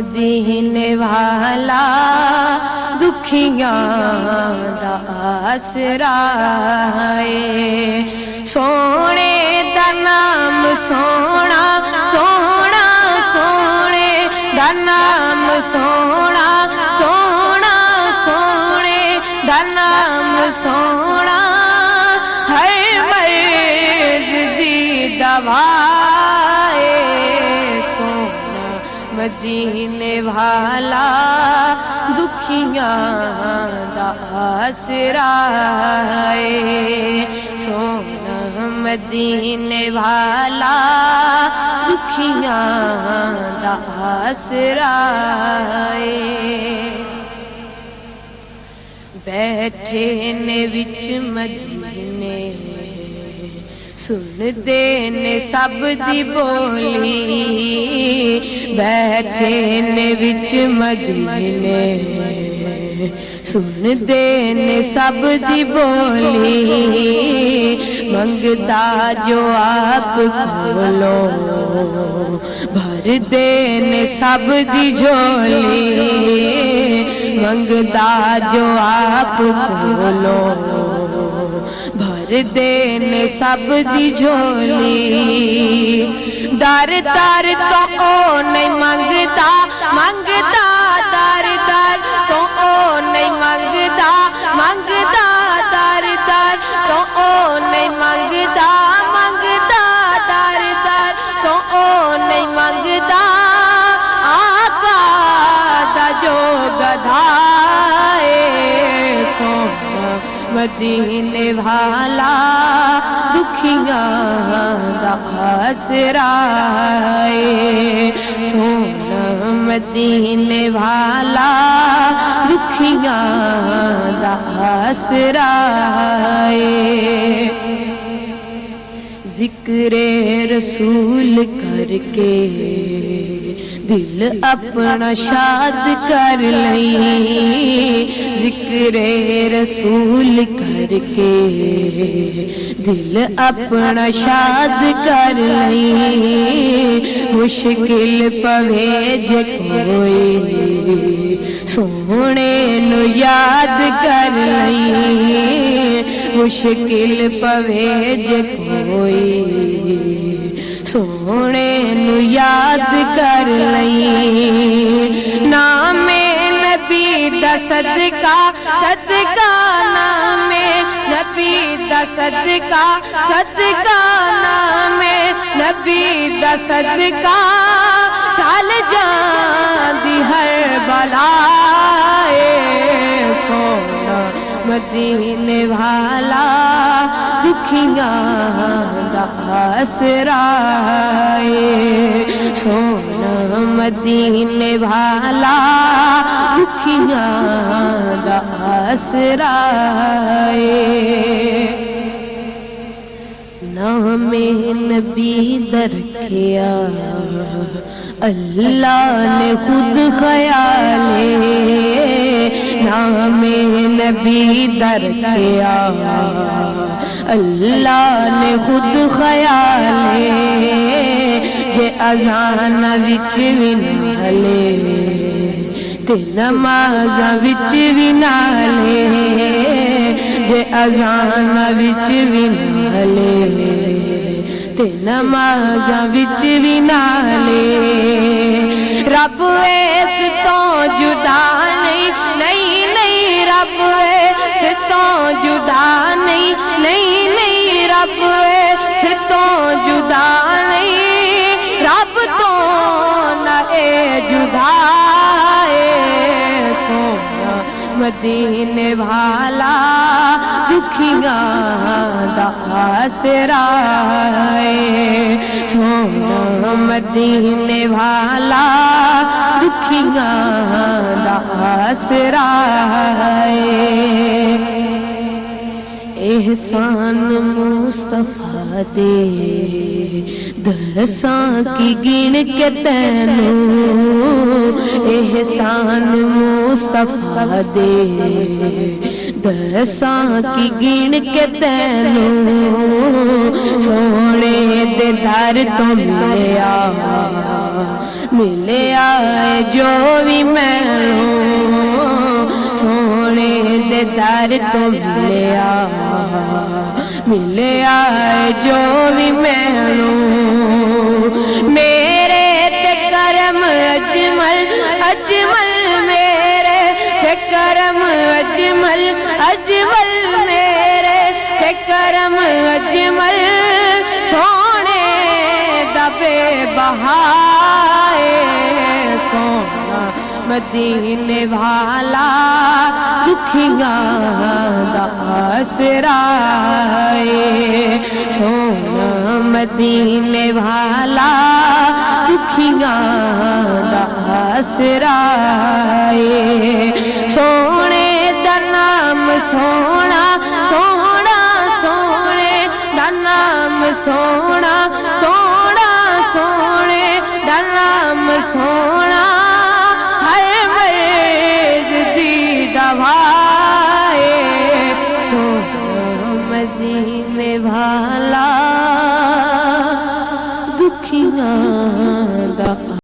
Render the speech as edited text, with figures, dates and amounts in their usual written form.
مدینے والا دکھیاں دا آسرا ہے سونے دا نام سونا سونا سونے دا نام سونا سونا سونے دا نام سونا ہر مرض دی دوا سونا مدینے والا دکھیاں دا آسرا ہے سونا مدینے والا دکھیاں دا آسرا ہے بیٹھے نے وچ مدینے سن دے نے سب دی بولی بیٹھے نے وچ مدینے سن دے نے سب دی بولی منگتا جو آپ کھولو بھر دے نے سب دی جھولی منگتا جو آپ کھولو بھر دے نے سب دی جھولی در در تو او نہیں منگتا منگتا در در تو او نہیں منگتا منگتا در در تو او نہیں منگتا منگتا در در تو او نہیں منگتا آقا دا جو گدھا سونا مدینے والا دکھیاں دا آسرا ہے سونا مدینے والا دکھیاں دا آسرا ہے ذکر رسول کر کے دل اپنا شاد کر لئی ذکر رسول کر کے دل اپنا شاد کر لئی مشکل پوے جے کوئی سونے نو یاد کر لئی مشکل پوے جے کوئی سونے نو یاد کر لئی نام نبی دا صدقہ صدقہ نام نبی دا صدقہ صدقہ نام نبی دا صدقہ ٹال جاندی ہر بلا سونا مدینے والا دکھیاں دا آسرا ہے سونا مدینے والا دکھیاں دا آسرا ہے نام نبی درکھیا اللہ نے خود خیال نام نبی درکھیا اللہ نے خود خیال جے اذان وچ وی نالے تے نماز وچ وی نالے جے اذان وچ وی نالے تے نماز وچ وی نالے رب اس تو جدا نہیں نہیں نہیں رب اس تو جدا نہیں نہیں نہیں رب اس تو جدا نہیں رب تو نہ اے جدا سونا مدینے والا دکھیاں دا آسرا ہے سونا مدینے والا دکھیاں دا آسرا ہے احسان مصطفیٰ دے درساں کی گن کے تینوں احسان مصطفیٰ دے درساں کی گن کے تینوں سونے دے در تو ملیا ملیا ہے جو بھی مینوں سونے دے در تو ملیا ہے جو بھی مینوں میرے تے کرم اجمل اجمل میرے تے کرم اجمل اجمل میرے تے کرم اجمل سونے دا بے بہائے سونا مدینے والا دکھیاں دا آسرا ہے سونا مدینے والا دکھیاں دا آسرا ہے سونے دا نام سونا سونا سونے دا نام سونا سونا سونے دا نام سونا ہر مرض دی دوا ہے سونا مدینے والا دکھیاں دا